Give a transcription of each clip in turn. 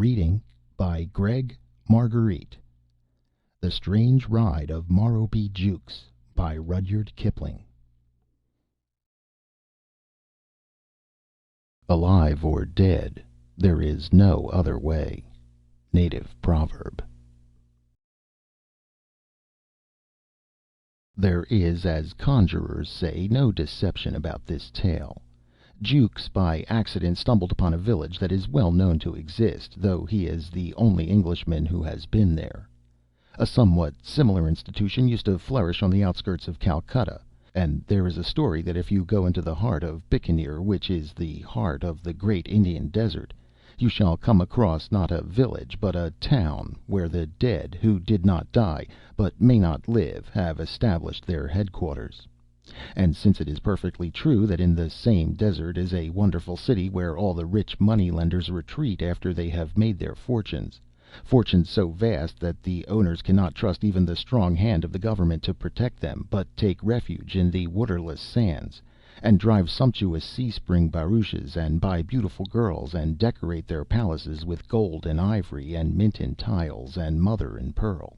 Reading by Greg Marguerite. The Strange Ride of Morrowbie Jukes by Rudyard Kipling. Alive or dead, there is no other way. Native proverb. There is, as conjurers say, no deception about this tale. Jukes by accident stumbled upon a village that is well known to exist, though he is the only Englishman who has been there. A somewhat similar institution used to flourish on the outskirts of Calcutta, and there is a story that if you go into the heart of Bikaner, which is the heart of the great Indian desert, you shall come across not a village but a town where the dead, who did not die but may not live, have established their headquarters. And since it is perfectly true that in the same desert is a wonderful city where all the rich money-lenders retreat after they have made their fortunes, fortunes so vast that the owners cannot trust even the strong hand of the government to protect them, but take refuge in the waterless sands, and drive sumptuous sea-spring barouches, and buy beautiful girls, and decorate their palaces with gold and ivory, and Minton tiles, and mother and pearl,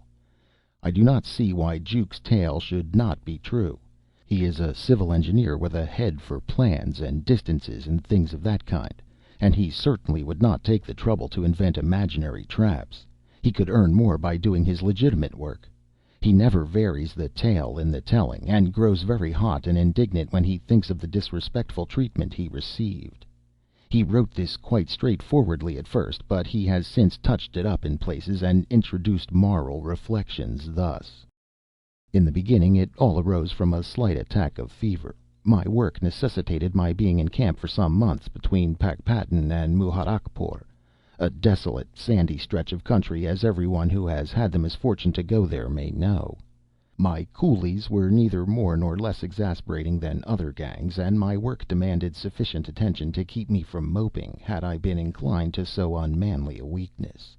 I do not see why Jukes' tale should not be true. He is a civil engineer with a head for plans and distances and things of that kind, and he certainly would not take the trouble to invent imaginary traps. He could earn more by doing his legitimate work. He never varies the tale in the telling, and grows very hot and indignant when he thinks of the disrespectful treatment he received. He wrote this quite straightforwardly at first, but he has since touched it up in places and introduced moral reflections thus. In the beginning it all arose from a slight attack of fever. My work necessitated my being in camp for some months between Pakpattan and Muharakpur, a desolate, sandy stretch of country, as everyone who has had the misfortune to go there may know. My coolies were neither more nor less exasperating than other gangs, and my work demanded sufficient attention to keep me from moping, had I been inclined to so unmanly a weakness.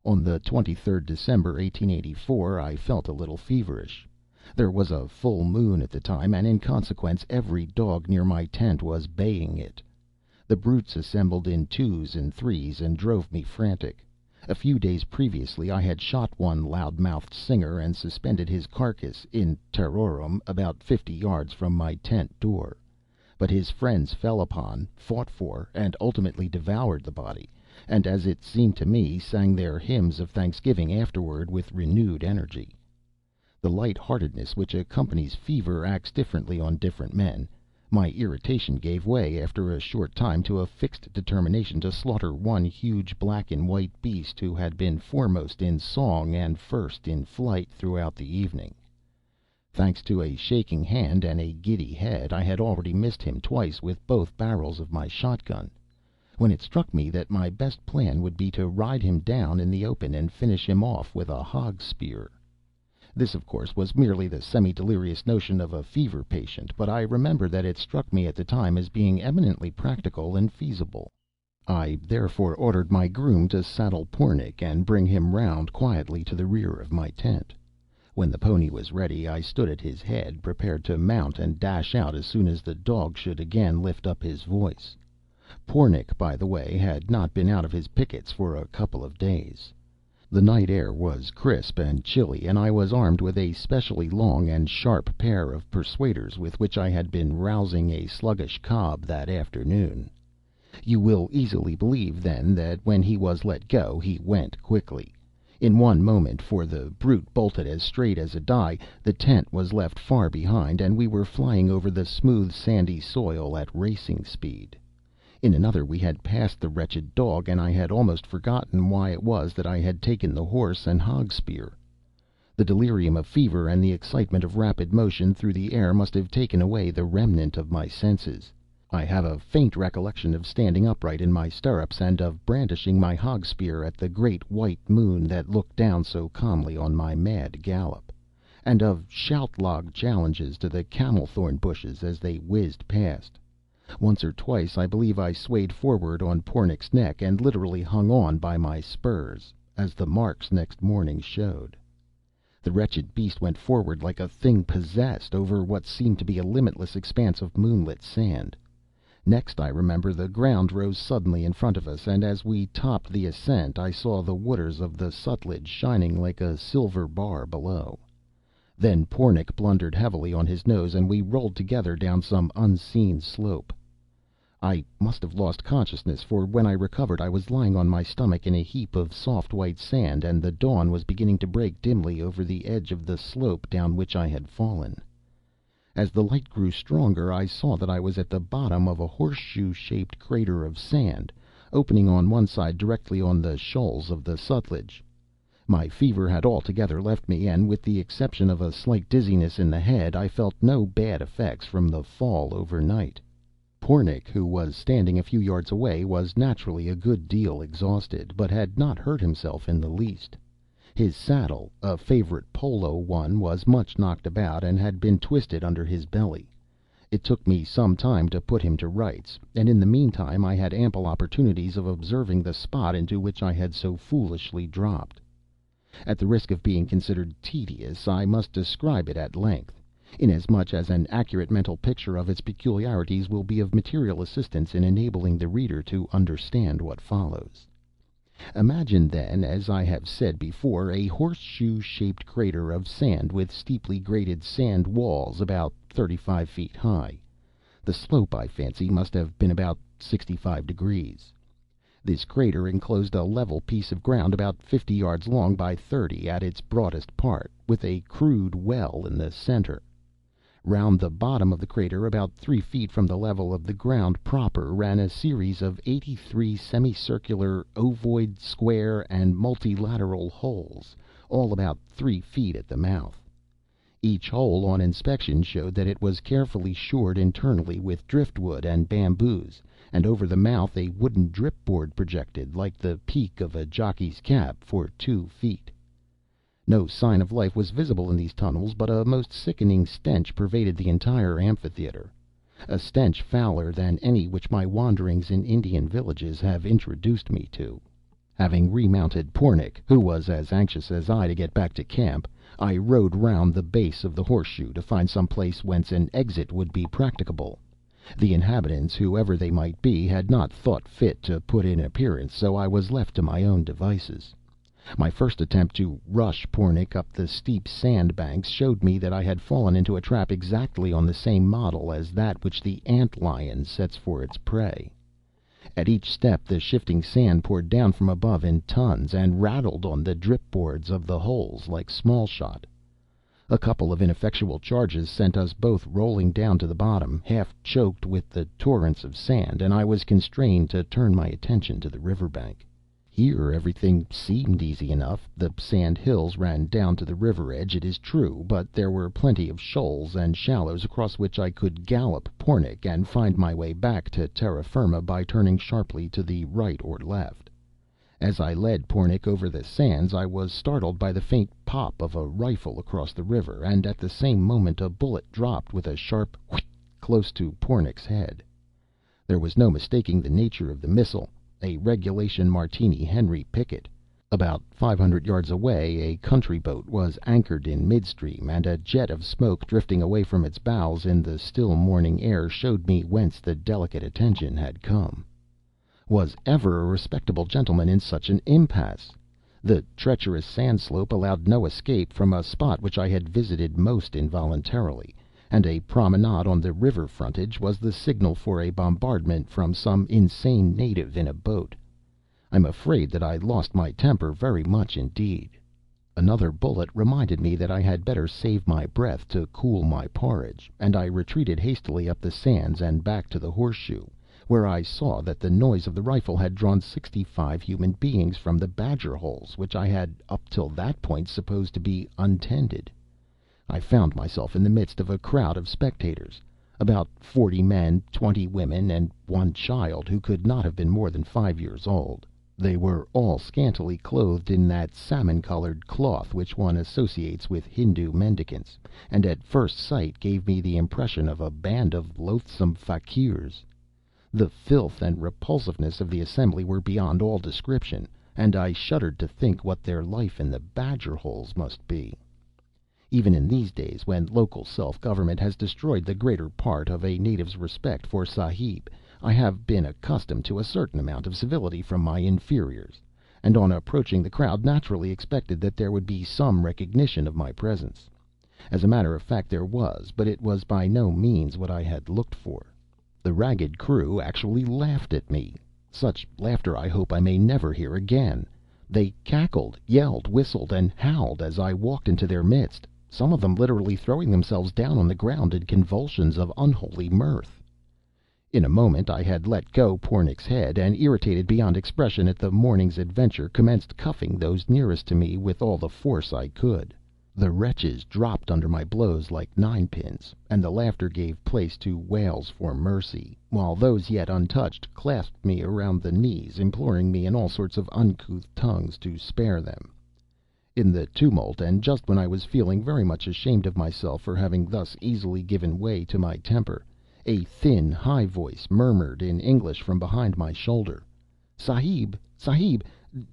On the 23rd December, 1884, I felt a little feverish. There was a full moon at the time, and in consequence every dog near my tent was baying it. The brutes assembled in twos and threes and drove me frantic. A few days previously I had shot one loud-mouthed singer and suspended his carcass in terrorem about 50 yards from my tent door. But his friends fell upon, fought for, and ultimately devoured the body, and, as it seemed to me, sang their hymns of thanksgiving afterward with renewed energy. The light-heartedness which accompanies fever acts differently on different men. My irritation gave way after a short time to a fixed determination to slaughter one huge black and white beast who had been foremost in song and first in flight throughout the evening. Thanks to a shaking hand and a giddy head, I had already missed him twice with both barrels of my shotgun, when it struck me that my best plan would be to ride him down in the open and finish him off with a hog spear. This, of course, was merely the semi-delirious notion of a fever patient, but I remember that it struck me at the time as being eminently practical and feasible. I therefore ordered my groom to saddle Pornic and bring him round quietly to the rear of my tent. When the pony was ready, I stood at his head, prepared to mount and dash out as soon as the dog should again lift up his voice. Pornic, by the way, had not been out of his pickets for a couple of days. The night air was crisp and chilly, and I was armed with a specially long and sharp pair of persuaders with which I had been rousing a sluggish cob that afternoon. You will easily believe, then, that when he was let go he went quickly. In one moment, for the brute bolted as straight as a die, the tent was left far behind, and we were flying over the smooth sandy soil at racing speed. In another we had passed the wretched dog, and I had almost forgotten why it was that I had taken the horse and hog spear. The delirium of fever and the excitement of rapid motion through the air must have taken away the remnant of my senses. I have a faint recollection of standing upright in my stirrups, and of brandishing my hog spear at the great white moon that looked down so calmly on my mad gallop, and of shout-log challenges to the camel-thorn bushes as they whizzed past. Once or twice I believe I swayed forward on Pornic's neck, and literally hung on by my spurs, as the marks next morning showed. The wretched beast went forward like a thing possessed, over what seemed to be a limitless expanse of moonlit sand. Next, I remember, the ground rose suddenly in front of us, and as we topped the ascent I saw the waters of the Sutlej shining like a silver bar below. Then Pornic blundered heavily on his nose, and we rolled together down some unseen slope. I must have lost consciousness, for when I recovered I was lying on my stomach in a heap of soft white sand, and the dawn was beginning to break dimly over the edge of the slope down which I had fallen. As the light grew stronger I saw that I was at the bottom of a horseshoe-shaped crater of sand, opening on one side directly on the shoals of the Sutlej. My fever had altogether left me, and, with the exception of a slight dizziness in the head, I felt no bad effects from the fall overnight. Pornic, who was standing a few yards away, was naturally a good deal exhausted, but had not hurt himself in the least. His saddle, a favorite polo one, was much knocked about, and had been twisted under his belly. It took me some time to put him to rights, and in the meantime I had ample opportunities of observing the spot into which I had so foolishly dropped. At the risk of being considered tedious, I must describe it at length, inasmuch as an accurate mental picture of its peculiarities will be of material assistance in enabling the reader to understand what follows. Imagine, then, as I have said before, a horseshoe-shaped crater of sand with steeply graded sand walls about 35 feet high. The slope, I fancy, must have been about 65 degrees. This crater enclosed a level piece of ground about 50 yards long by 30 at its broadest part, with a crude well in the center. Round the bottom of the crater, about 3 feet from the level of the ground proper, ran a series of 83 semicircular, ovoid, square, and multilateral holes, all about 3 feet at the mouth. Each hole, on inspection, showed that it was carefully shored internally with driftwood and bamboos, and over the mouth a wooden dripboard projected, like the peak of a jockey's cap, for 2 feet. No sign of life was visible in these tunnels, but a most sickening stench pervaded the entire amphitheater, a stench fouler than any which my wanderings in Indian villages have introduced me to. Having remounted Pornic, who was as anxious as I to get back to camp, I rode round the base of the horseshoe to find some place whence an exit would be practicable. The inhabitants, whoever they might be, had not thought fit to put in appearance, so I was left to my own devices. My first attempt to rush Pornic up the steep sand banks showed me that I had fallen into a trap exactly on the same model as that which the ant lion sets for its prey. At each step the shifting sand poured down from above in tons, and rattled on the dripboards of the holes like small shot. A couple of ineffectual charges sent us both rolling down to the bottom, half choked with the torrents of sand, and I was constrained to turn my attention to the river bank. Here everything seemed easy enough. The sand hills ran down to the river edge, it is true, but there were plenty of shoals and shallows across which I could gallop Pornic and find my way back to terra firma by turning sharply to the right or left. As I led Pornic over the sands I was startled by the faint pop of a rifle across the river, and at the same moment a bullet dropped with a sharp whit close to Pornic's head. There was no mistaking the nature of the missile. A regulation Martini Henry picket. About 500 yards away a country boat was anchored in midstream, and a jet of smoke drifting away from its bows in the still morning air showed me whence the delicate attention had come. Was ever a respectable gentleman in such an impasse? The treacherous sand slope allowed no escape from a spot which I had visited most involuntarily, and a promenade on the river frontage was the signal for a bombardment from some insane native in a boat. I'm afraid that I lost my temper very much indeed. Another bullet reminded me that I had better save my breath to cool my porridge, and I retreated hastily up the sands and back to the horseshoe, where I saw that the noise of the rifle had drawn 65 human beings from the badger holes, which I had up till that point supposed to be untended. I found myself in the midst of a crowd of spectators, about 40 men, 20 women, and 1 child, who could not have been more than 5 years old. They were all scantily clothed in that salmon-colored cloth which one associates with Hindu mendicants, and at first sight gave me the impression of a band of loathsome fakirs. The filth and repulsiveness of the assembly were beyond all description, and I shuddered to think what their life in the badger holes must be. Even in these days, when local self-government has destroyed the greater part of a native's respect for Sahib, I have been accustomed to a certain amount of civility from my inferiors, and on approaching the crowd naturally expected that there would be some recognition of my presence. As a matter of fact there was, but it was by no means what I had looked for. The ragged crew actually laughed at me. Such laughter I hope I may never hear again. They cackled, yelled, whistled, and howled as I walked into their midst, some of them literally throwing themselves down on the ground in convulsions of unholy mirth. In a moment I had let go Pornick's head, and, irritated beyond expression at the morning's adventure, commenced cuffing those nearest to me with all the force I could. The wretches dropped under my blows like ninepins, and the laughter gave place to wails for mercy, while those yet untouched clasped me around the knees, imploring me in all sorts of uncouth tongues to spare them. In the tumult, and just when I was feeling very much ashamed of myself for having thus easily given way to my temper, a thin, high voice murmured in English from behind my shoulder, "Sahib, Sahib,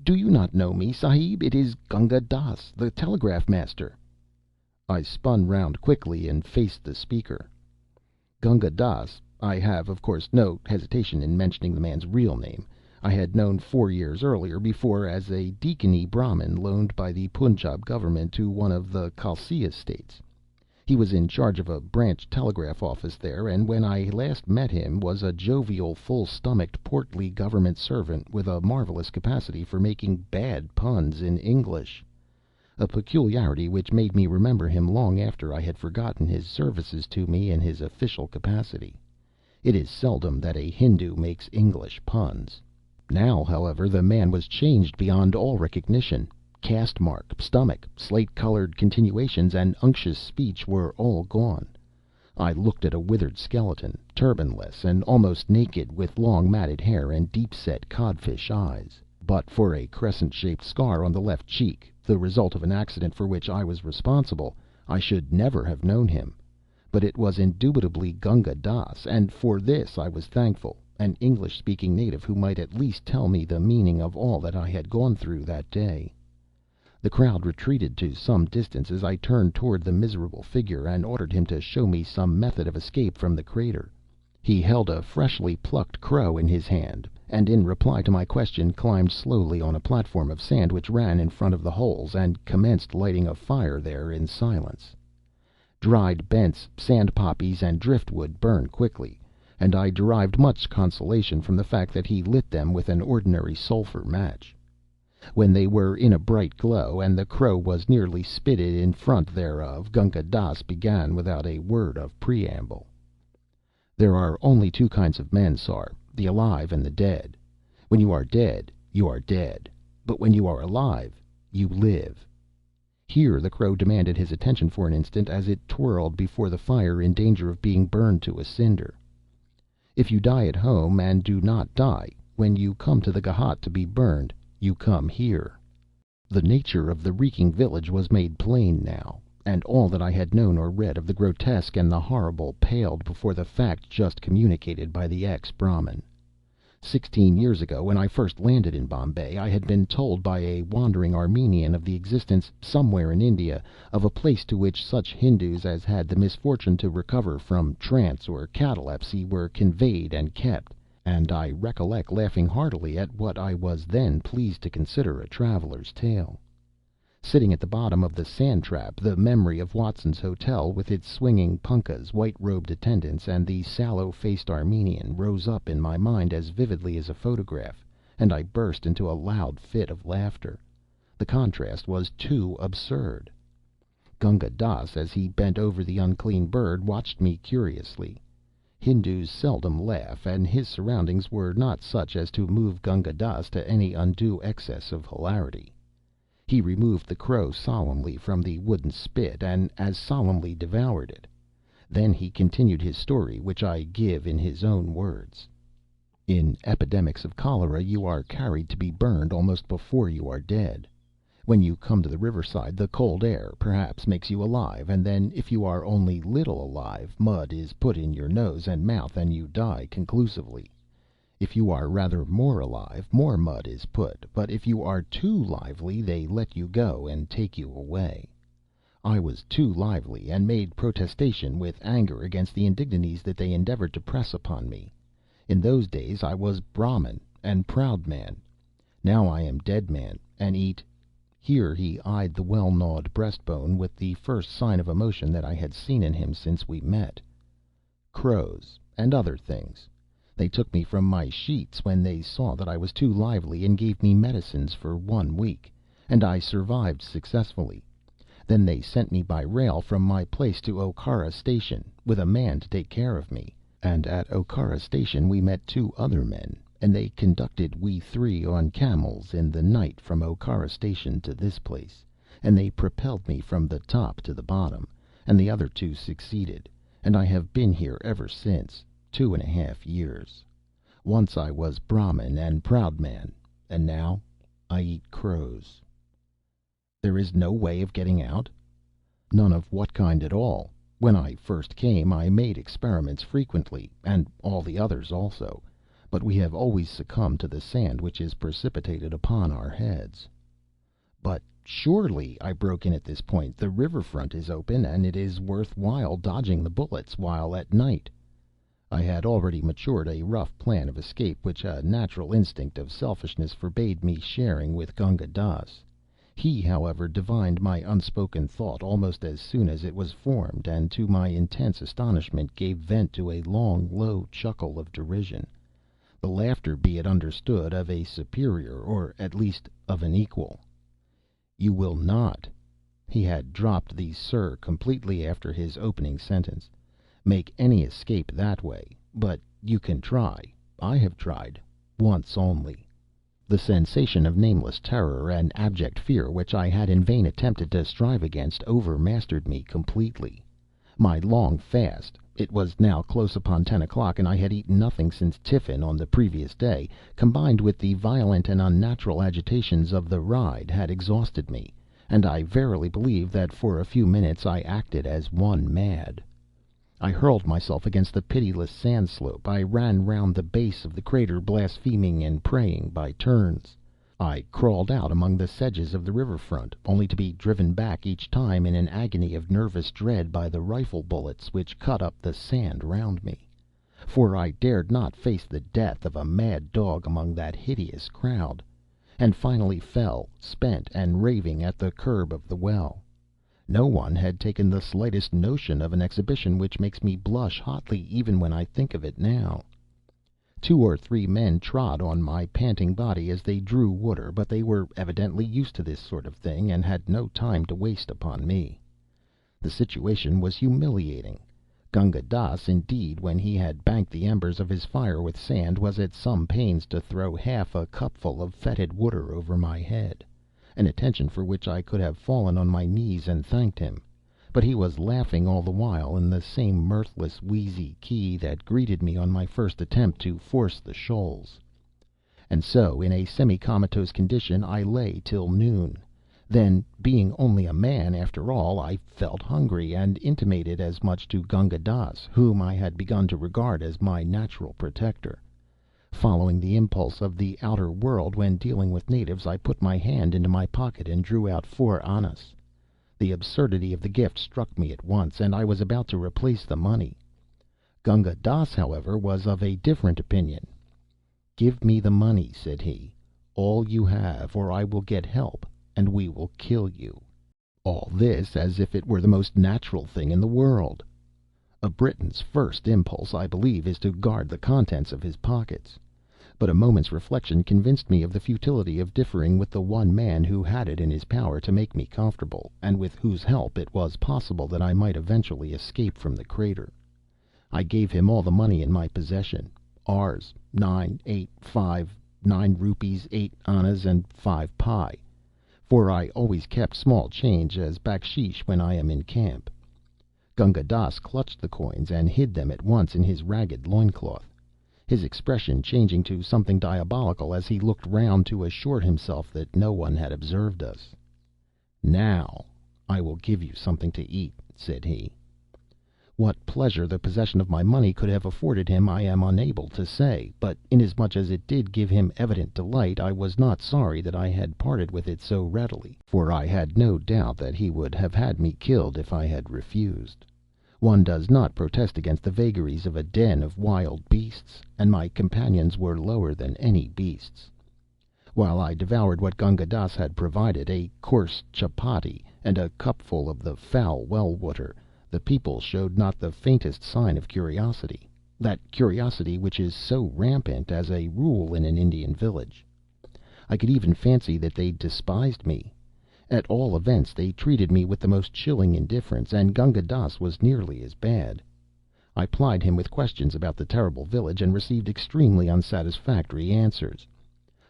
do you not know me, Sahib? It is Gunga Dass, the telegraph master." I spun round quickly and faced the speaker. Gunga Dass I have, of course, no hesitation in mentioning the man's real name I had known 4 years earlier before as a Decani Brahmin loaned by the Punjab government to one of the Khalsia states. He was in charge of a branch telegraph office there, and when I last met him was a jovial, full-stomached, portly government servant with a marvelous capacity for making bad puns in English, a peculiarity which made me remember him long after I had forgotten his services to me in his official capacity. It is seldom that a Hindoo makes English puns. Now, however, the man was changed beyond all recognition. Caste mark, stomach, slate-colored continuations, and unctuous speech were all gone. I looked at a withered skeleton, turbanless and almost naked, with long matted hair and deep-set codfish eyes. But for a crescent-shaped scar on the left cheek, the result of an accident for which I was responsible, I should never have known him. But it was indubitably Gunga Dass, and for this I was thankful, an English-speaking native who might at least tell me the meaning of all that I had gone through that day. The crowd retreated to some distance as I turned toward the miserable figure, and ordered him to show me some method of escape from the crater. He held a freshly plucked crow in his hand, and in reply to my question climbed slowly on a platform of sand which ran in front of the holes, and commenced lighting a fire there in silence. Dried bents, sand poppies, and driftwood burn quickly, and I derived much consolation from the fact that he lit them with an ordinary sulphur match. When they were in a bright glow, and the crow was nearly spitted in front thereof, Gunga Dass began without a word of preamble. "There are only two kinds of men, sar, the alive and the dead. When you are dead, you are dead. But when you are alive, you live." Here the crow demanded his attention for an instant as it twirled before the fire in danger of being burned to a cinder. "If you die at home and do not die, when you come to the Ghat to be burned, you come here." The nature of the reeking village was made plain now, and all that I had known or read of the grotesque and the horrible paled before the fact just communicated by the ex-Brahmin. 16 years ago, when I first landed in Bombay, I had been told by a wandering Armenian of the existence, somewhere in India, of a place to which such Hindoos as had the misfortune to recover from trance or catalepsy were conveyed and kept, and I recollect laughing heartily at what I was then pleased to consider a traveler's tale. Sitting at the bottom of the sand trap, the memory of Watson's Hotel, with its swinging punkahs, white-robed attendants, and the sallow-faced Armenian, rose up in my mind as vividly as a photograph, and I burst into a loud fit of laughter. The contrast was too absurd. Gunga Dass, as he bent over the unclean bird, watched me curiously. Hindoos seldom laugh, and his surroundings were not such as to move Gunga Dass to any undue excess of hilarity. He removed the crow solemnly from the wooden spit, and as solemnly devoured it. Then he continued his story, which I give in his own words. In epidemics of cholera you are carried to be burned almost before you are dead. When you come to the riverside, the cold air, perhaps, makes you alive, and then, if you are only little alive, mud is put in your nose and mouth, and you die conclusively. If you are rather more alive, more mud is put, but if you are too lively, they let you go and take you away. I was too lively, and made protestation with anger against the indignities that they endeavored to press upon me. In those days I was Brahmin and proud man. Now I am dead man, and eat—" Here he eyed the well gnawed breastbone with the first sign of emotion that I had seen in him since we met. "Crows, and other things. They took me from my sheets when they saw that I was too lively, and gave me medicines for 1 week, and I survived successfully. Then they sent me by rail from my place to Okara Station, with a man to take care of me. And at Okara Station we met 2 other men, and they conducted we 3 on camels in the night from Okara Station to this place, and they propelled me from the top to the bottom, and the other 2 succeeded, and I have been here ever since, 2½ years. Once I was Brahmin and proud man, and now I eat crows." "There is no way of getting out?" "None of what kind at all. When I first came I made experiments frequently, and all the others also, but we have always succumbed to the sand which is precipitated upon our heads." "But surely," I broke in at this point, "the river front is open, and it is worth while dodging the bullets while at night." I had already matured a rough plan of escape which a natural instinct of selfishness forbade me sharing with Gunga Dass. He, however, divined my unspoken thought almost as soon as it was formed, and to my intense astonishment gave vent to a long, low chuckle of derision, the laughter, be it understood, of a superior, or at least of an equal. "You will not," he had dropped the "sir" completely after his opening sentence, "make any escape that way, but you can try. I have tried once only." The sensation of nameless terror and abject fear which I had in vain attempted to strive against overmastered me completely. My long fast (it was now close upon 10 o'clock, and I had eaten nothing since tiffin on the previous day), combined with the violent and unnatural agitations of the ride, had exhausted me, and I verily believe that for a few minutes I acted as one mad. I hurled myself against the pitiless sand slope. I ran round the base of the crater, blaspheming and praying by turns. I crawled out among the sedges of the river front, only to be driven back each time in an agony of nervous dread by the rifle bullets which cut up the sand round me. For I dared not face the death of a mad dog among that hideous crowd, and finally fell, spent and raving, at the curb of the well. No one had taken the slightest notion of an exhibition which makes me blush hotly even when I think of it now. 2 or 3 men trod on my panting body as they drew water, but they were evidently used to this sort of thing, and had no time to waste upon me. The situation was humiliating. Gunga Dass, indeed, when he had banked the embers of his fire with sand, was at some pains to throw half a cupful of fetid water over my head, an attention for which I could have fallen on my knees and thanked him. But he was laughing all the while in the same mirthless, wheezy key that greeted me on my first attempt to force the shoals. And so, in a semi-comatose condition, I lay till noon. Then, being only a man after all, I felt hungry, and intimated as much to Gunga Dass, whom I had begun to regard as my natural protector. Following the impulse of the outer world when dealing with natives, I put my hand into my pocket and drew out 4 annas. The absurdity of the gift struck me at once, and I was about to replace the money. Gunga Dass, however, was of a different opinion. "Give me the money," said he, "all you have, or I will get help, and we will kill you." All this as if it were the most natural thing in the world. A Briton's first impulse, I believe, is to guard the contents of his pockets. But a moment's reflection convinced me of the futility of differing with the one man who had it in his power to make me comfortable, and with whose help it was possible that I might eventually escape from the crater. I gave him all the money in my possession, Rs. 9, 8, 5, 9 rupees, 8 annas, and 5 pi, for I always kept small change as baksheesh when I am in camp. Gunga Dass clutched the coins and hid them at once in his ragged loincloth, his expression changing to something diabolical as he looked round to assure himself that no one had observed us. "Now I will give you something to eat," said he. What pleasure the possession of my money could have afforded him I am unable to say, but inasmuch as it did give him evident delight, I was not sorry that I had parted with it so readily, for I had no doubt that he would have had me killed if I had refused. One does not protest against the vagaries of a den of wild beasts, and my companions were lower than any beasts. While I devoured what Gunga Dass had provided, a coarse chapati and a cupful of the foul well water, the people showed not the faintest sign of curiosity, that curiosity which is so rampant as a rule in an Indian village. I could even fancy that they despised me. At all events, they treated me with the most chilling indifference, and Gunga Dass was nearly as bad. I plied him with questions about the terrible village, and received extremely unsatisfactory answers.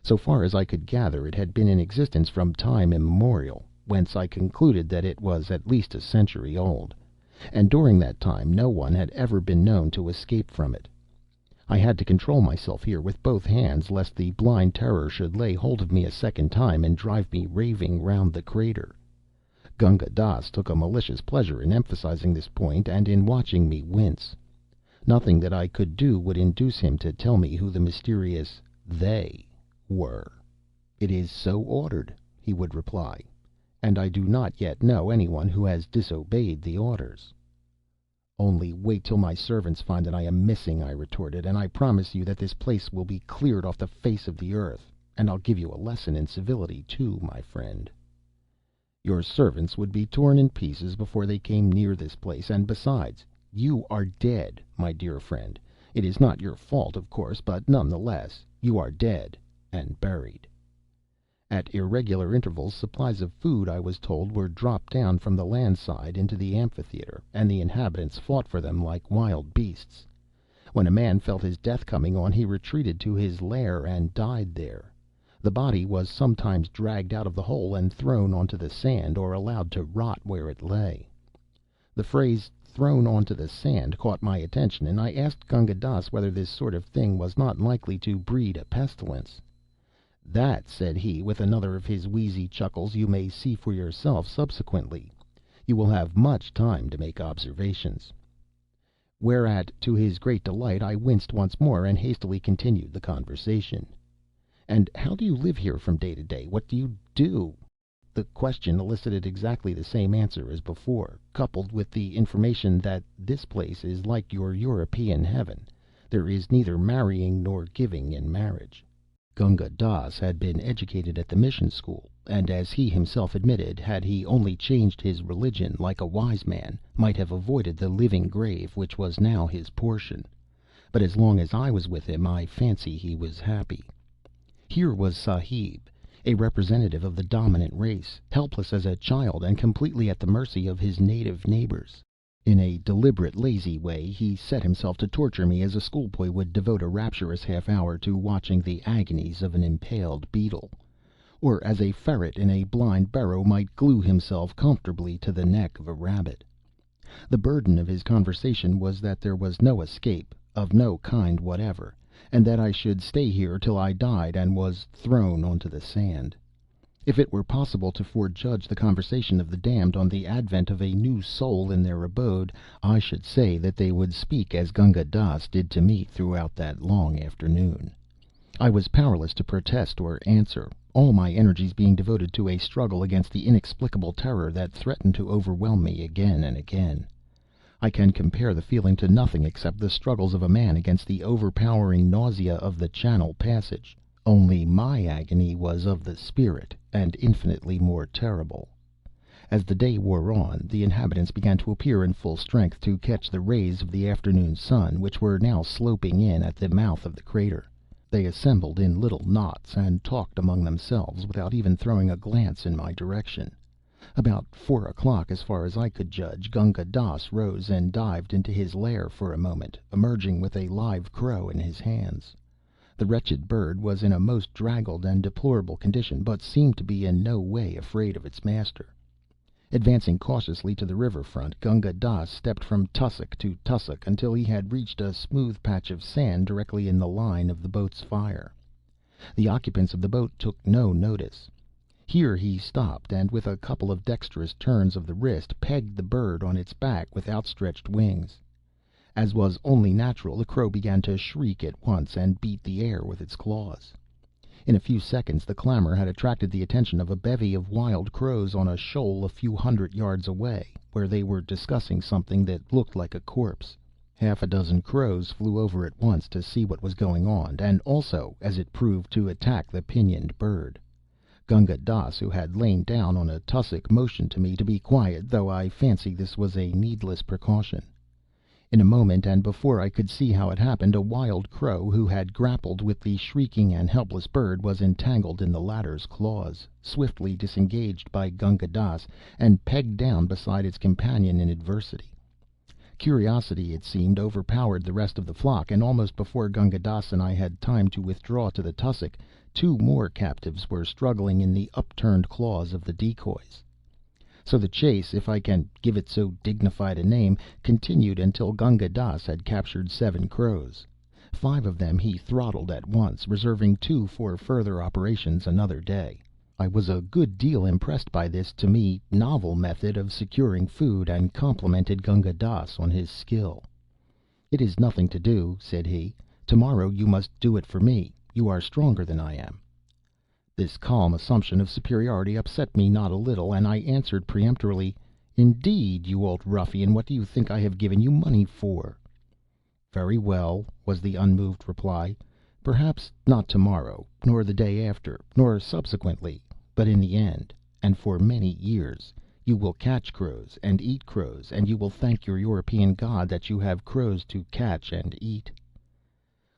So far as I could gather, it had been in existence from time immemorial, whence I concluded that it was at least a century old, and during that time no one had ever been known to escape from it. I had to control myself here with both hands, lest the blind terror should lay hold of me a second time and drive me raving round the crater. Gunga Dass took a malicious pleasure in emphasizing this point, and in watching me wince. Nothing that I could do would induce him to tell me who the mysterious "they" were. "It is so ordered," he would reply, "and I do not yet know anyone who has disobeyed the orders." "Only wait till my servants find that I am missing," I retorted, "and I promise you that this place will be cleared off the face of the earth. And I'll give you a lesson in civility, too, my friend." "Your servants would be torn in pieces before they came near this place, and besides, you are dead, my dear friend. It is not your fault, of course, but none the less, you are dead and buried." At irregular intervals supplies of food, I was told, were dropped down from the land side into the amphitheater, and the inhabitants fought for them like wild beasts. When a man felt his death coming on, he retreated to his lair and died there. The body was sometimes dragged out of the hole and thrown onto the sand, or allowed to rot where it lay. The phrase "thrown onto the sand" caught my attention, and I asked Gunga Dass whether this sort of thing was not likely to breed a pestilence. "That," said he, with another of his wheezy chuckles, "you may see for yourself subsequently. You will have much time to make observations." Whereat, to his great delight, I winced once more, and hastily continued the conversation. "And how do you live here from day to day? What do you do?" The question elicited exactly the same answer as before, coupled with the information that this place is like your European heaven. There is neither marrying nor giving in marriage. Gunga Dass had been educated at the mission school, and, as he himself admitted, had he only changed his religion like a wise man, might have avoided the living grave which was now his portion. But as long as I was with him, I fancy he was happy. Here was Sahib, a representative of the dominant race, helpless as a child and completely at the mercy of his native neighbors. In a deliberate, lazy way, he set himself to torture me as a schoolboy would devote a rapturous half hour to watching the agonies of an impaled beetle, or as a ferret in a blind burrow might glue himself comfortably to the neck of a rabbit. The burden of his conversation was that there was no escape, of no kind whatever, and that I should stay here till I died and was thrown onto the sand. If it were possible to forejudge the conversation of the damned on the advent of a new soul in their abode, I should say that they would speak as Gunga Dass did to me throughout that long afternoon. I was powerless to protest or answer, all my energies being devoted to a struggle against the inexplicable terror that threatened to overwhelm me again and again. I can compare the feeling to nothing except the struggles of a man against the overpowering nausea of the Channel Passage. Only my agony was of the spirit, and infinitely more terrible. As the day wore on, the inhabitants began to appear in full strength to catch the rays of the afternoon sun, which were now sloping in at the mouth of the crater. They assembled in little knots, and talked among themselves, without even throwing a glance in my direction. About 4 o'clock, as far as I could judge, Gunga Dass rose and dived into his lair for a moment, emerging with a live crow in his hands. The wretched bird was in a most draggled and deplorable condition, but seemed to be in no way afraid of its master. Advancing cautiously to the river front, Gunga Dass stepped from tussock to tussock until he had reached a smooth patch of sand directly in the line of the boat's fire. The occupants of the boat took no notice. Here he stopped, and with a couple of dexterous turns of the wrist, pegged the bird on its back with outstretched wings. As was only natural, the crow began to shriek at once, and beat the air with its claws. In a few seconds the clamor had attracted the attention of a bevy of wild crows on a shoal a few hundred yards away, where they were discussing something that looked like a corpse. Half a dozen crows flew over at once to see what was going on, and also, as it proved, to attack the pinioned bird. Gunga Dass, who had lain down on a tussock, motioned to me to be quiet, though I fancy this was a needless precaution. In a moment, and before I could see how it happened, a wild crow, who had grappled with the shrieking and helpless bird, was entangled in the latter's claws, swiftly disengaged by Gunga Dass, and pegged down beside its companion in adversity. Curiosity, it seemed, overpowered the rest of the flock, and almost before Gunga Dass and I had time to withdraw to the tussock, two more captives were struggling in the upturned claws of the decoys. So the chase, if I can give it so dignified a name, continued until Gunga Dass had captured 7 crows. 5 of them he throttled at once, reserving 2 for further operations another day. I was a good deal impressed by this, to me, novel method of securing food, and complimented Gunga Dass on his skill. "It is nothing to do," said he. "Tomorrow you must do it for me. You are stronger than I am." This calm assumption of superiority upset me not a little, and I answered peremptorily, "Indeed, you old ruffian, what do you think I have given you money for?" "Very well," was the unmoved reply. "Perhaps not tomorrow, nor the day after, nor subsequently, but in the end, and for many years, you will catch crows and eat crows, and you will thank your European God that you have crows to catch and eat."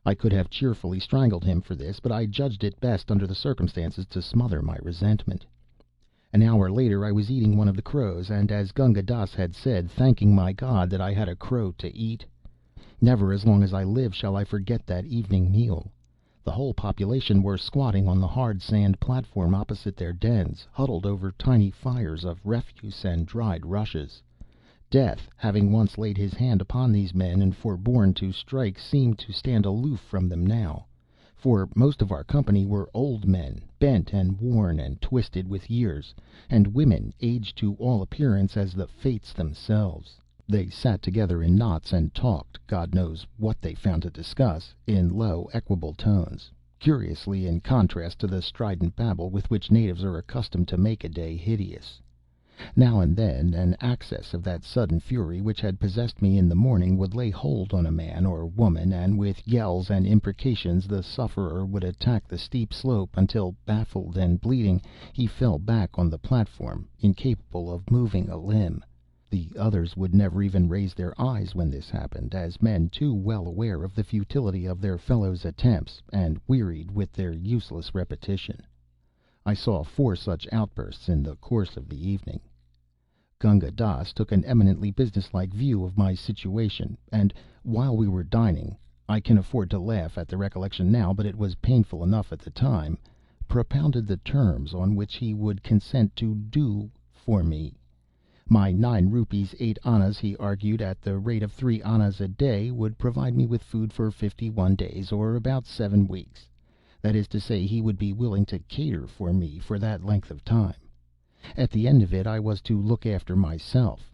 I could have cheerfully strangled him for this, but I judged it best under the circumstances to smother my resentment. An hour later I was eating one of the crows, and, as Gunga Dass had said, thanking my God that I had a crow to eat. Never as long as I live shall I forget that evening meal. The whole population were squatting on the hard sand platform opposite their dens, huddled over tiny fires of refuse and dried rushes. Death, having once laid his hand upon these men and forborne to strike, seemed to stand aloof from them now, for most of our company were old men, bent and worn and twisted with years, and women aged to all appearance as the Fates themselves. They sat together in knots and talked, God knows what they found to discuss, in low, equable tones, curiously in contrast to the strident babble with which natives are accustomed to make a day hideous. Now and then an access of that sudden fury which had possessed me in the morning would lay hold on a man or woman, and with yells and imprecations the sufferer would attack the steep slope until, baffled and bleeding, he fell back on the platform, incapable of moving a limb. The others would never even raise their eyes when this happened, as men too well aware of the futility of their fellows' attempts, and wearied with their useless repetition. I saw 4 such outbursts in the course of the evening. Gunga Dass took an eminently businesslike view of my situation, and, while we were dining (I can afford to laugh at the recollection now, but it was painful enough at the time), propounded the terms on which he would consent to "do" for me. My 9 rupees 8 annas, he argued, at the rate of 3 annas a day, would provide me with food for 51 days, or about 7 weeks. That is to say, he would be willing to cater for me for that length of time. At the end of it I was to look after myself.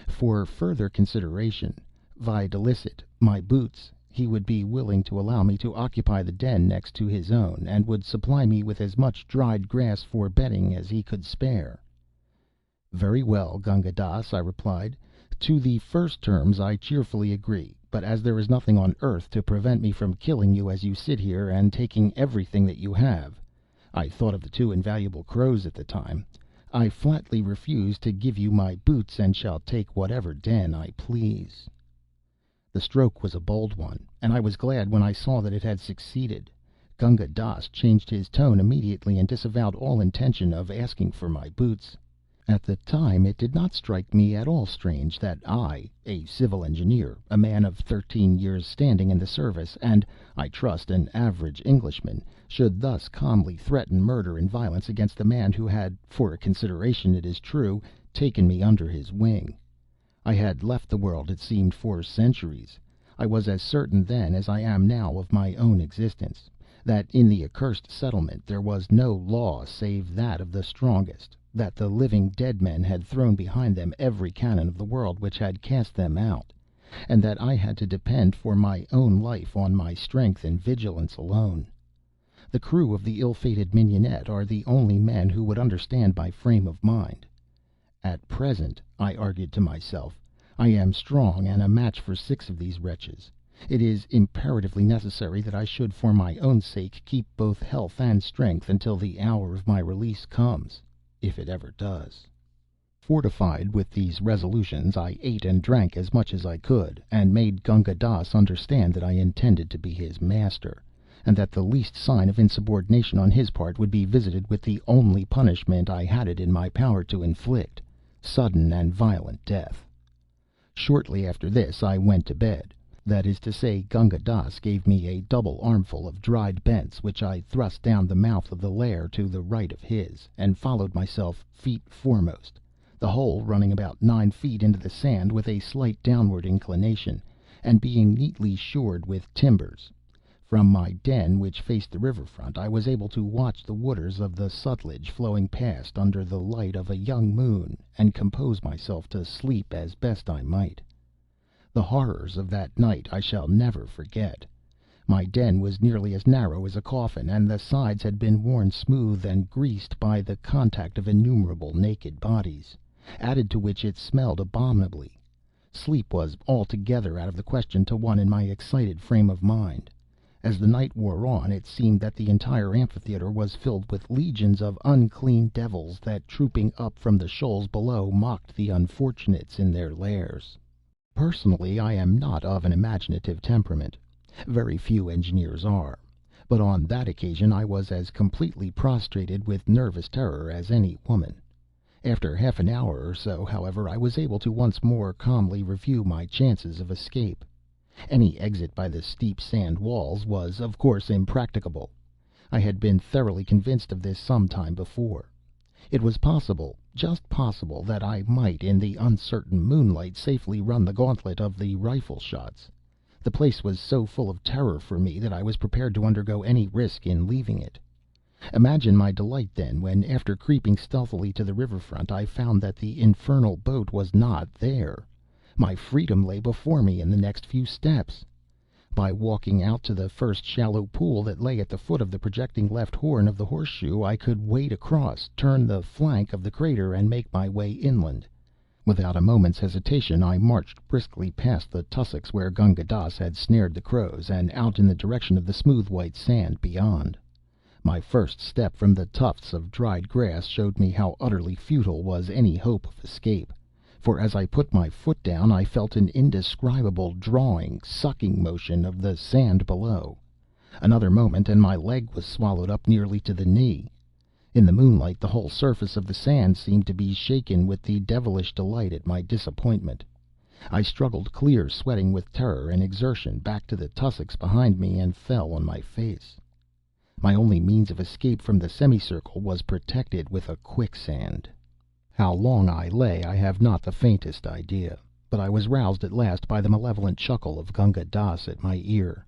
For further consideration, videlicet my boots, he would be willing to allow me to occupy the den next to his own, and would supply me with as much dried grass for bedding as he could spare. "Very well, Gunga Dass," I replied. "To the first terms I cheerfully agree, but as there is nothing on earth to prevent me from killing you as you sit here, and taking everything that you have" (I thought of the 2 invaluable crows at the time), "I flatly refuse to give you my boots, and shall take whatever den I please." The stroke was a bold one, and I was glad when I saw that it had succeeded. Gunga Dass changed his tone immediately, and disavowed all intention of asking for my boots. At the time it did not strike me at all strange that I, a civil engineer, a man of 13 years' standing in the service, and, I trust, an average Englishman, should thus calmly threaten murder and violence against the man who had, for a consideration it is true, taken me under his wing. I had left the world, it seemed, for centuries. I was as certain then as I am now of my own existence, that in the accursed settlement there was no law save that of the strongest, that the living dead men had thrown behind them every cannon of the world which had cast them out, and that I had to depend for my own life on my strength and vigilance alone. The crew of the ill-fated Mignonette are the only men who would understand my frame of mind. At present, I argued to myself, I am strong and a match for 6 of these wretches. It is imperatively necessary that I should, for my own sake, keep both health and strength until the hour of my release comes, if it ever does. Fortified with these resolutions, I ate and drank as much as I could, and made Gunga Dass understand that I intended to be his master, and that the least sign of insubordination on his part would be visited with the only punishment I had it in my power to inflict, sudden and violent death. Shortly after this I went to bed. That is to say, Gunga Dass gave me a double armful of dried bents, which I thrust down the mouth of the lair to the right of his, and followed myself feet foremost, the hole running about 9 feet into the sand with a slight downward inclination, and being neatly shored with timbers. From my den, which faced the river front, I was able to watch the waters of the Sutlej flowing past under the light of a young moon, and compose myself to sleep as best I might. The horrors of that night I shall never forget. My den was nearly as narrow as a coffin, and the sides had been worn smooth and greased by the contact of innumerable naked bodies, added to which it smelled abominably. Sleep was altogether out of the question to one in my excited frame of mind. As the night wore on, it seemed that the entire amphitheater was filled with legions of unclean devils that, trooping up from the shoals below, mocked the unfortunates in their lairs. Personally, I am not of an imaginative temperament. Very few engineers are. But on that occasion I was as completely prostrated with nervous terror as any woman. After half an hour or so, however, I was able to once more calmly review my chances of escape. Any exit by the steep sand walls was, of course, impracticable. I had been thoroughly convinced of this some time before. It was possible, just possible, that I might, in the uncertain moonlight, safely run the gauntlet of the rifle shots. The place was so full of terror for me that I was prepared to undergo any risk in leaving it. Imagine my delight, then, when, after creeping stealthily to the river front, I found that the infernal boat was not there. My freedom lay before me in the next few steps. By walking out to the first shallow pool that lay at the foot of the projecting left horn of the horseshoe, I could wade across, turn the flank of the crater, and make my way inland. Without a moment's hesitation I marched briskly past the tussocks where Gunga Dass had snared the crows, and out in the direction of the smooth white sand beyond. My first step from the tufts of dried grass showed me how utterly futile was any hope of escape. For as I put my foot down I felt an indescribable drawing, sucking motion of the sand below. Another moment and my leg was swallowed up nearly to the knee. In the moonlight the whole surface of the sand seemed to be shaken with the devilish delight at my disappointment. I struggled clear, sweating with terror and exertion, back to the tussocks behind me, and fell on my face. My only means of escape from the semicircle was protected with a quicksand. How long I lay I have not the faintest idea, but I was roused at last by the malevolent chuckle of Gunga Dass at my ear.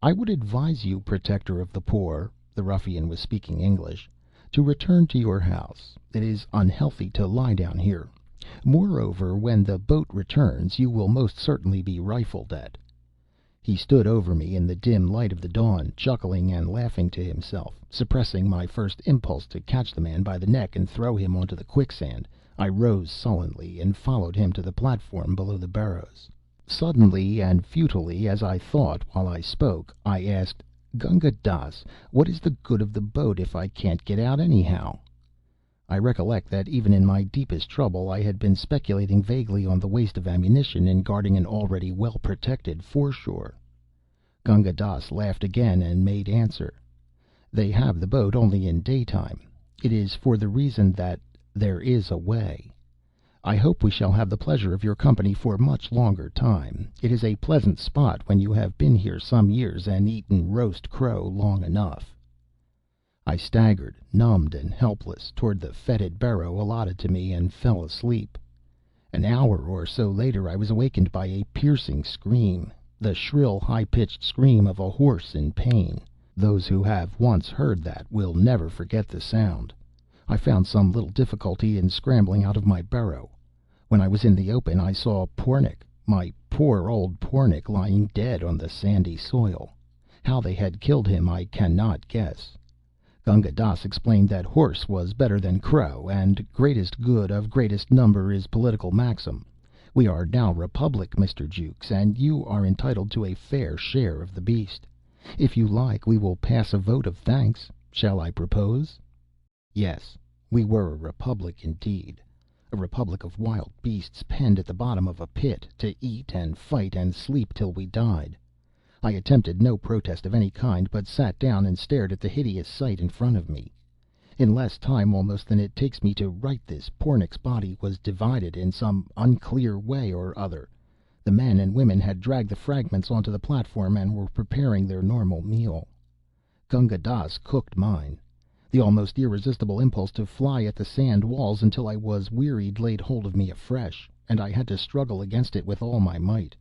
"I would advise you, protector of the poor," the ruffian was speaking English, "to return to your house. It is unhealthy to lie down here. Moreover, when the boat returns, you will most certainly be rifled at." He stood over me in the dim light of the dawn, chuckling and laughing to himself. Suppressing my first impulse to catch the man by the neck and throw him onto the quicksand, I rose sullenly and followed him to the platform below the barrows. Suddenly, and futilely as I thought while I spoke, I asked, "Gunga Dass, what is the good of the boat if I can't get out anyhow?" I recollect that even in my deepest trouble I had been speculating vaguely on the waste of ammunition in guarding an already well protected foreshore. Gunga Dass laughed again and made answer, "They have the boat only in daytime. It is for the reason that there is a way. I hope we shall have the pleasure of your company for much longer time. It is a pleasant spot when you have been here some years and eaten roast crow long enough." I staggered, numbed and helpless, toward the fetid barrow allotted to me, and fell asleep. An hour or so later I was awakened by a piercing scream, the shrill, high-pitched scream of a horse in pain. Those who have once heard that will never forget the sound. I found some little difficulty in scrambling out of my burrow. When I was in the open I saw Pornic, my poor old Pornic, lying dead on the sandy soil. How they had killed him I cannot guess. Gunga Dass explained that horse was better than crow, and greatest good of greatest number is political maxim. We are now republic, Mr. Jukes, and you are entitled to a fair share of the beast. If you like, we will pass a vote of thanks. Shall I propose? Yes, we were a republic indeed. A republic of wild beasts penned at the bottom of a pit, to eat and fight and sleep till we died. I attempted no protest of any kind, but sat down and stared at the hideous sight in front of me. In less time almost than it takes me to write this, Pornick's body was divided in some unclear way or other. The men and women had dragged the fragments onto the platform and were preparing their normal meal. Gunga Dass cooked mine. The almost irresistible impulse to fly at the sand walls until I was wearied laid hold of me afresh, and I had to struggle against it with all my might.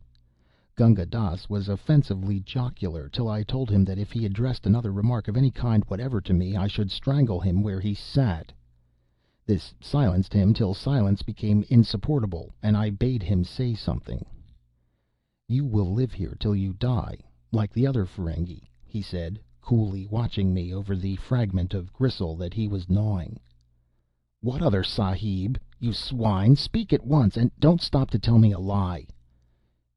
Gunga Dass was offensively jocular till I told him that if he addressed another remark of any kind whatever to me I should strangle him where he sat. This silenced him till silence became insupportable, and I bade him say something. "You will live here till you die, like the other Ferengi," he said, coolly watching me over the fragment of gristle that he was gnawing. "What other Sahib? You swine! Speak at once, and don't stop to tell me a lie."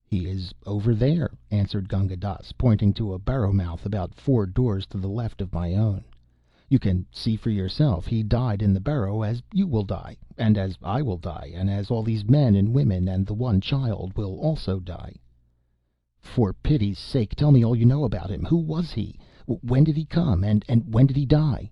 "He is over there," answered Gunga Dass, pointing to a barrow mouth about 4 doors to the left of my own. "You can see for yourself. He died in the barrow as you will die, and as I will die, and as all these men and women and the one child will also die." "For pity's sake, tell me all you know about him. Who was he? When did he come, and when did he die?"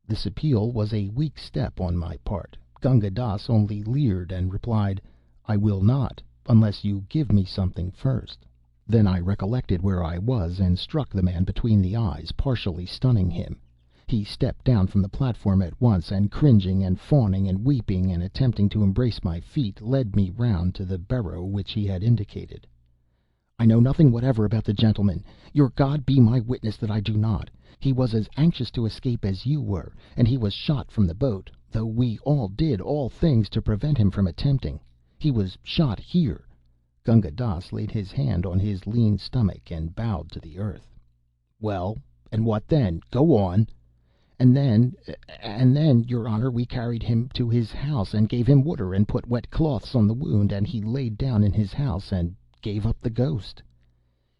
This appeal was a weak step on my part. Gunga Dass only leered and replied, "I will not, unless you give me something first." Then I recollected where I was, and struck the man between the eyes, partially stunning him. He stepped down from the platform at once, and cringing and fawning and weeping and attempting to embrace my feet, led me round to the barrow which he had indicated. "I know nothing whatever about the gentleman. Your God be my witness that I do not. He was as anxious to escape as you were, and he was shot from the boat, though we all did all things to prevent him from attempting. He was shot here." Gunga Dass laid his hand on his lean stomach and bowed to the earth. "Well, and what then? Go on." And then, your honor, we carried him to his house and gave him water and put wet cloths on the wound, and he laid down in his house and gave up the ghost."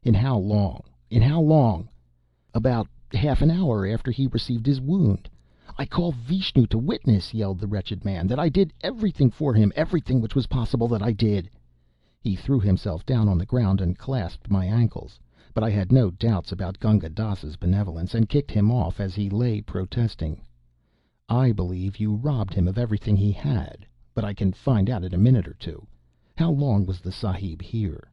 "In how long? In how long?" "About half an hour after he received his wound. I call Vishnu to witness," yelled the wretched man, "that I did everything for him, everything which was possible that I did." He threw himself down on the ground and clasped my ankles, but I had no doubts about Gunga Dass's benevolence, and kicked him off as he lay protesting. "I believe you robbed him of everything he had, but I can find out in a minute or two. How long was the Sahib here?"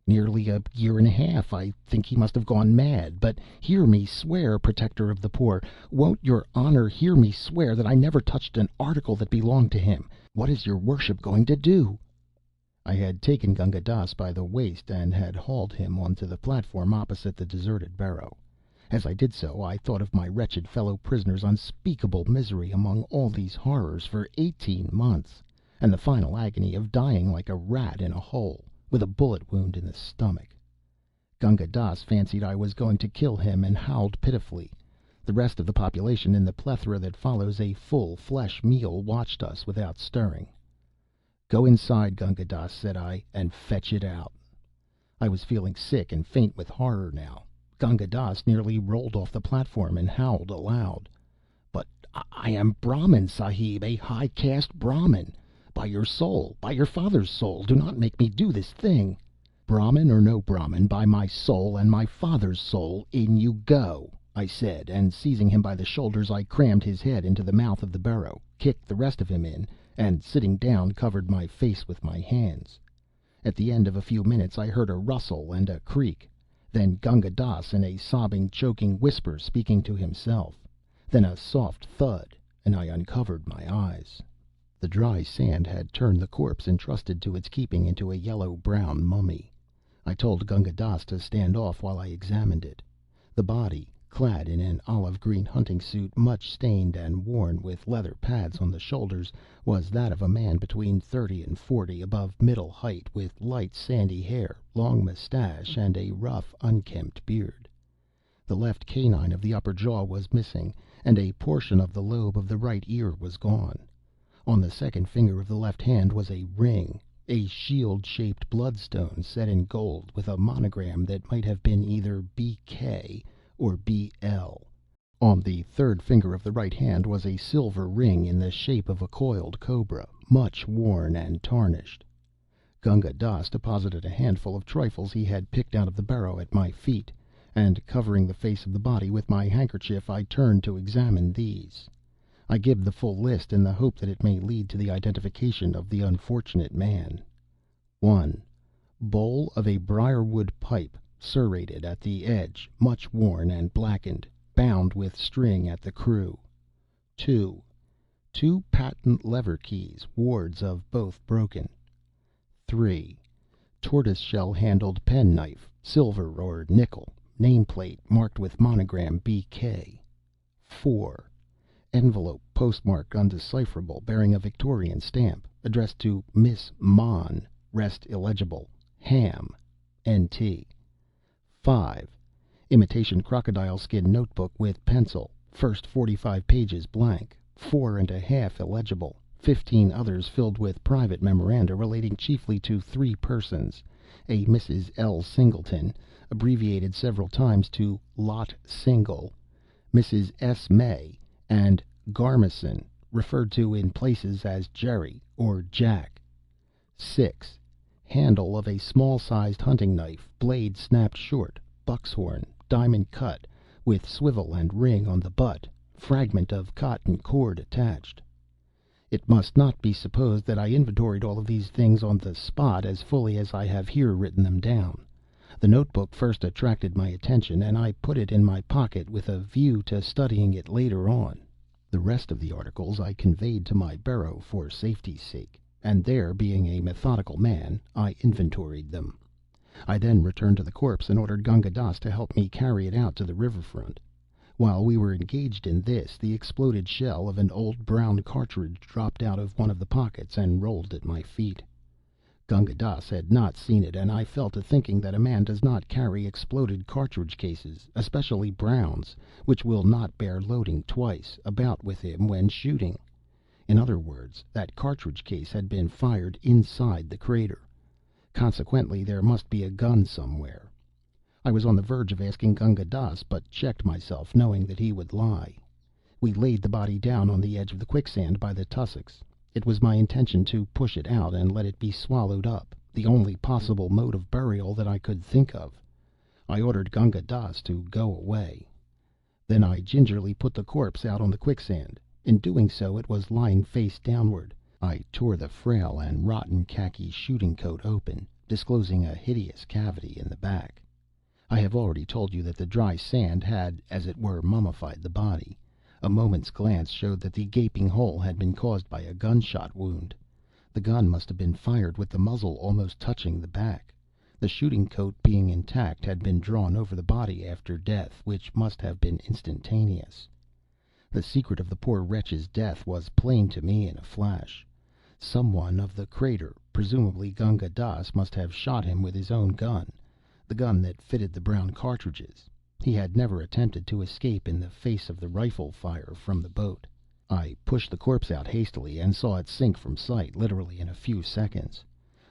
"Nearly a year and a half. I think he must have gone mad. But hear me swear, protector of the poor, won't your honor hear me swear that I never touched an article that belonged to him? What is your worship going to do?" I had taken Gunga Dass by the waist, and had hauled him onto the platform opposite the deserted barrow. As I did so, I thought of my wretched fellow prisoner's unspeakable misery among all these horrors for 18 months, and the final agony of dying like a rat in a hole, with a bullet wound in the stomach. Gunga Dass fancied I was going to kill him, and howled pitifully. The rest of the population, in the plethora that follows a full flesh meal, watched us without stirring. "Go inside, Gunga Dass," said I, "and fetch it out." I was feeling sick and faint with horror now. Gunga Dass nearly rolled off the platform and howled aloud. "But I am Brahmin, Sahib, a high caste Brahmin. By your soul, by your father's soul, do not make me do this thing." "Brahmin or no Brahmin, by my soul and my father's soul, in you go," I said, and seizing him by the shoulders, I crammed his head into the mouth of the burrow, kicked the rest of him in, and, sitting down, covered my face with my hands. At the end of a few minutes I heard a rustle and a creak, then Gunga Dass in a sobbing, choking whisper, speaking to himself, then a soft thud, and I uncovered my eyes. The dry sand had turned the corpse entrusted to its keeping into a yellow-brown mummy. I told Gunga Dass to stand off while I examined it. The body, clad in an olive-green hunting suit, much stained and worn, with leather pads on the shoulders, was that of a man between 30 and 40, above middle height, with light sandy hair, long mustache, and a rough, unkempt beard. The left canine of the upper jaw was missing, and a portion of the lobe of the right ear was gone. On the second finger of the left hand was a ring, a shield-shaped bloodstone set in gold, with a monogram that might have been either BK or BL. On the third finger of the right hand was a silver ring in the shape of a coiled cobra, much worn and tarnished. Gunga Dass deposited a handful of trifles he had picked out of the burrow at my feet, and, covering the face of the body with my handkerchief, I turned to examine these. I give the full list in the hope that it may lead to the identification of the unfortunate man. 1. Bowl of a briarwood pipe, serrated at the edge, much worn and blackened, bound with string at the crew. 2. Two patent lever keys, wards of both broken. 3. Tortoise-shell-handled penknife, silver or nickel, nameplate marked with monogram BK. 4. Envelope postmarked undecipherable, bearing a Victorian stamp, addressed to Miss Mon, rest illegible, Ham, Nt. 5. Imitation crocodile skin notebook with pencil, first 45 pages blank, 4 1/2 illegible, 15 others filled with private memoranda relating chiefly to 3 persons: a Mrs. L. Singleton, abbreviated several times to Lot Single; Mrs. S. May; and Garmison, referred to in places as Jerry or Jack. 6. Handle of a small-sized hunting knife, blade snapped short, buck's horn, diamond cut, with swivel and ring on the butt, fragment of cotton cord attached. It must not be supposed that I inventoried all of these things on the spot as fully as I have here written them down. The notebook first attracted my attention, and I put it in my pocket with a view to studying it later on. The rest of the articles I conveyed to my burrow for safety's sake, and there, being a methodical man, I inventoried them. I then returned to the corpse and ordered Gunga Dass to help me carry it out to the river front. While we were engaged in this, the exploded shell of an old brown cartridge dropped out of one of the pockets and rolled at my feet. Gunga Dass had not seen it, and I fell to thinking that a man does not carry exploded cartridge cases, especially Browns, which will not bear loading twice, about with him when shooting. In other words, that cartridge case had been fired inside the crater. Consequently, there must be a gun somewhere. I was on the verge of asking Gunga Dass, but checked myself, knowing that he would lie. We laid the body down on the edge of the quicksand by the tussocks. It was my intention to push it out and let it be swallowed up, the only possible mode of burial that I could think of. I ordered Gunga Dass to go away. Then I gingerly put the corpse out on the quicksand. In doing so, it was lying face downward. I tore the frail and rotten khaki shooting coat open, disclosing a hideous cavity in the back. I have already told you that the dry sand had, as it were, mummified the body. A moment's glance showed that the gaping hole had been caused by a gunshot wound. The gun must have been fired with the muzzle almost touching the back. The shooting coat, being intact, had been drawn over the body after death, which must have been instantaneous. The secret of the poor wretch's death was plain to me in a flash. Someone of the crater, presumably Gunga Dass, must have shot him with his own gun, the gun that fitted the brown cartridges. He had never attempted to escape in the face of the rifle fire from the boat. I pushed the corpse out hastily, and saw it sink from sight, literally in a few seconds.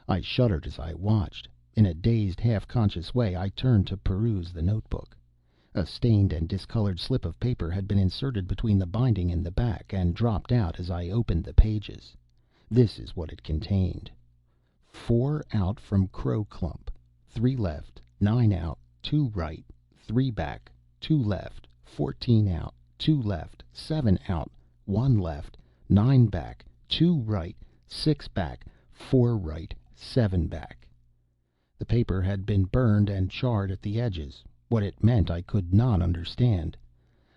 I shuddered as I watched. In a dazed, half-conscious way, I turned to peruse the notebook. A stained and discolored slip of paper had been inserted between the binding and the back, and dropped out as I opened the pages. This is what it contained: 4 out from Crow Clump, 3 left, 9 out, 2 right, 3 back, 2 left, 14 out, 2 left, 7 out, 1 left, 9 back, 2 right, 6 back, 4 right, 7 back. The paper had been burned and charred at the edges. What it meant I could not understand.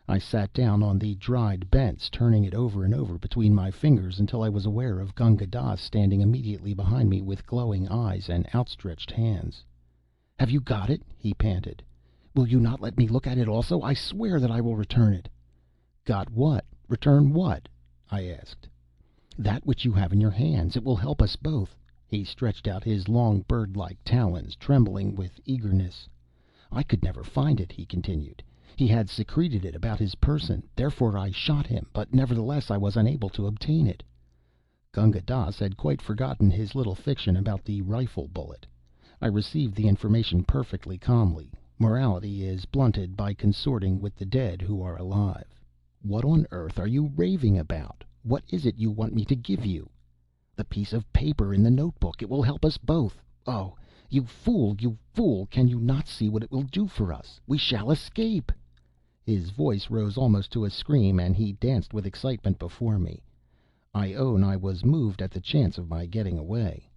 I sat down on the dried bents, turning it over and over between my fingers, until I was aware of Gunga Dass standing immediately behind me with glowing eyes and outstretched hands. "Have you got it?" he panted. "Will you not let me look at it also? I swear that I will return it." "Got what? Return what?" I asked. "That which you have in your hands. It will help us both." He stretched out his long bird-like talons, trembling with eagerness. "I could never find it," he continued. He had secreted it about his person, therefore I shot him, but nevertheless I was unable to obtain it." Gunga Dass had quite forgotten his little fiction about the rifle bullet. I received the information perfectly calmly. Morality is blunted by consorting with the dead who are alive. "What on earth are you raving about? What is it you want me to give you?" "The piece of paper in the notebook. It will help us both. Oh, you fool, you fool! Can you not see what it will do for us? We shall escape!" His voice rose almost to a scream, and he danced with excitement before me. I own I was moved at the chance of my getting away.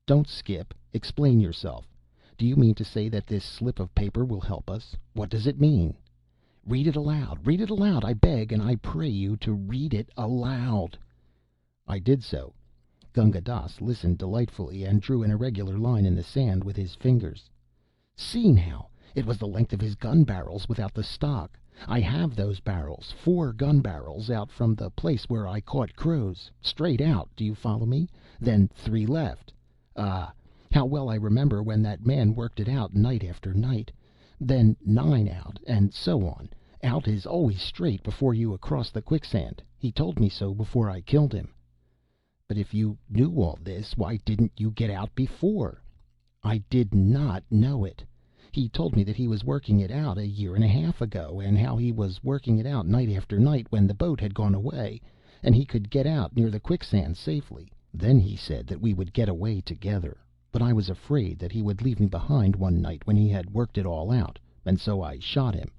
"Don't skip. Explain yourself. Do you mean to say that this slip of paper will help us? What does it mean?" "Read it aloud! Read it aloud! I beg and I pray you to read it aloud!" I did so. Gunga Dass listened delightfully, and drew an irregular line in the sand with his fingers. "See now! It was the length of his gun barrels without the stock. I have those barrels, 4 gun barrels, out from the place where I caught crows. Straight out, do you follow me? Then 3 left. Ah, how well I remember when that man worked it out night after night. Then 9 out, and so on. Out is always straight before you across the quicksand. He told me so before I killed him." "But if you knew all this, why didn't you get out before?" "I did not know it. He told me that he was working it out a year and a half ago, and how he was working it out night after night when the boat had gone away, and he could get out near the quicksand safely. Then he said that we would get away together. But I was afraid that he would leave me behind one night when he had worked it all out, and so I shot him.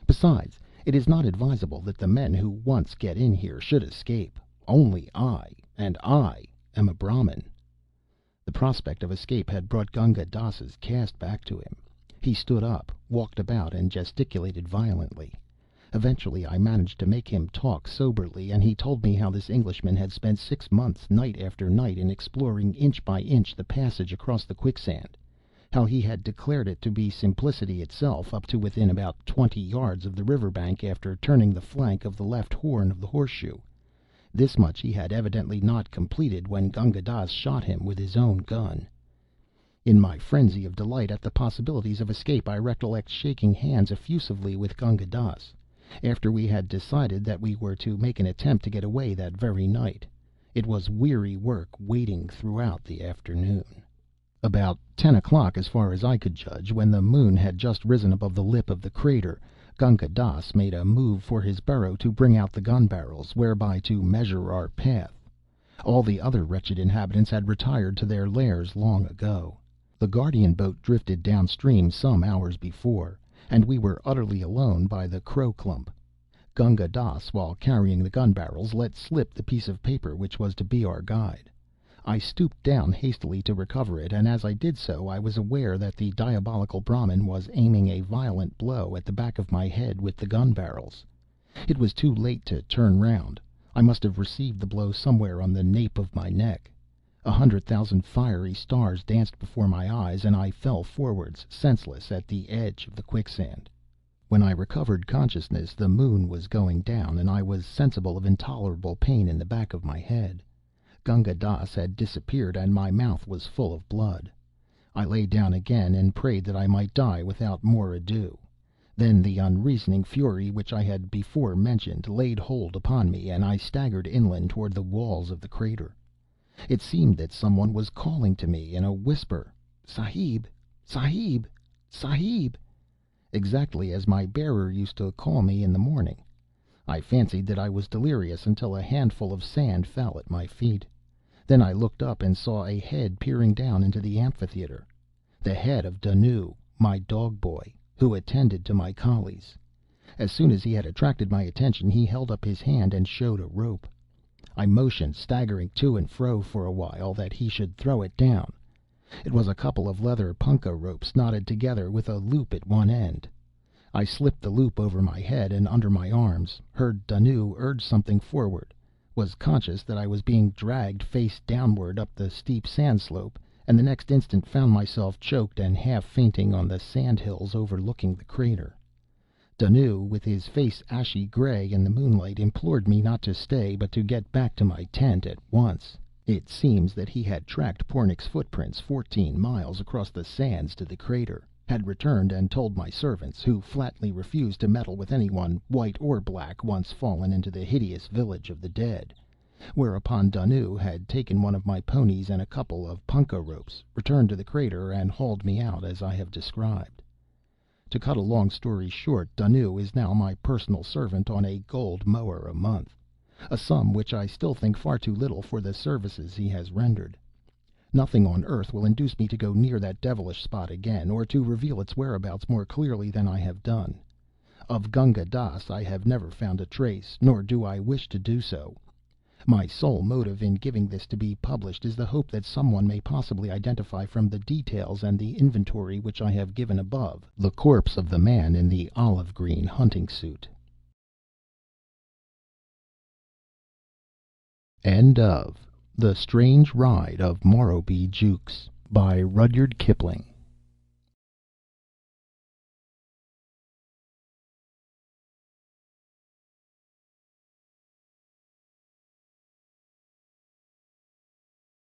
Besides, it is not advisable that the men who once get in here should escape. Only I, and I am a Brahmin." The prospect of escape had brought Gunga Dass's caste back to him. He stood up, walked about, and gesticulated violently. Eventually I managed to make him talk soberly, and he told me how this Englishman had spent 6 months, night after night, in exploring inch by inch the passage across the quicksand; how he had declared it to be simplicity itself up to within about 20 yards of the river bank after turning the flank of the left horn of the horseshoe. This much he had evidently not completed when Gunga Dass shot him with his own gun. In my frenzy of delight at the possibilities of escape, I recollect shaking hands effusively with Gunga Dass, after we had decided that we were to make an attempt to get away that very night. It was weary work waiting throughout the afternoon. About 10 o'clock, as far as I could judge, when the moon had just risen above the lip of the crater, Gunga Dass made a move for his burrow to bring out the gun barrels, whereby to measure our path. All the other wretched inhabitants had retired to their lairs long ago. The Guardian boat drifted downstream some hours before, and we were utterly alone by the crow clump. Gunga Dass, while carrying the gun barrels, let slip the piece of paper which was to be our guide. I stooped down hastily to recover it, and as I did so I was aware that the diabolical Brahmin was aiming a violent blow at the back of my head with the gun barrels. It was too late to turn round. I must have received the blow somewhere on the nape of my neck. 100,000 fiery stars danced before my eyes, and I fell forwards, senseless, at the edge of the quicksand. When I recovered consciousness, the moon was going down, and I was sensible of intolerable pain in the back of my head. Gunga Dass had disappeared, and my mouth was full of blood. I lay down again, and prayed that I might die without more ado. Then the unreasoning fury which I had before mentioned laid hold upon me, and I staggered inland toward the walls of the crater. It seemed that someone was calling to me in a whisper, "Sahib! Sahib! Sahib!" exactly as my bearer used to call me in the morning. I fancied that I was delirious until a handful of sand fell at my feet. Then I looked up and saw a head peering down into the amphitheater. The head of Danu, my dog boy, who attended to my collies. As soon as he had attracted my attention, he held up his hand and showed a rope. I motioned, staggering to and fro for a while, that he should throw it down. It was a couple of leather punka ropes knotted together with a loop at one end. I slipped the loop over my head and under my arms, heard Danu urge something forward, was conscious that I was being dragged face downward up the steep sand slope, and the next instant found myself choked and half fainting on the sand hills overlooking the crater. Danu, with his face ashy gray in the moonlight, implored me not to stay, but to get back to my tent at once. It seems that he had tracked Pornic's footprints 14 miles across the sands to the crater, had returned and told my servants, who flatly refused to meddle with anyone, white or black, once fallen into the hideous village of the dead. Whereupon Dunnoo had taken one of my ponies and a couple of punka ropes, returned to the crater, and hauled me out as I have described. To cut a long story short, Dunnoo is now my personal servant on a gold mower a month, a sum which I still think far too little for the services he has rendered. Nothing on earth will induce me to go near that devilish spot again, or to reveal its whereabouts more clearly than I have done. Of Gunga Dass I have never found a trace, nor do I wish to do so. My sole motive in giving this to be published is the hope that some one may possibly identify from the details and the inventory which I have given above, the corpse of the man in the olive green hunting suit. End of The Strange Ride of Morrowbie Jukes by Rudyard Kipling.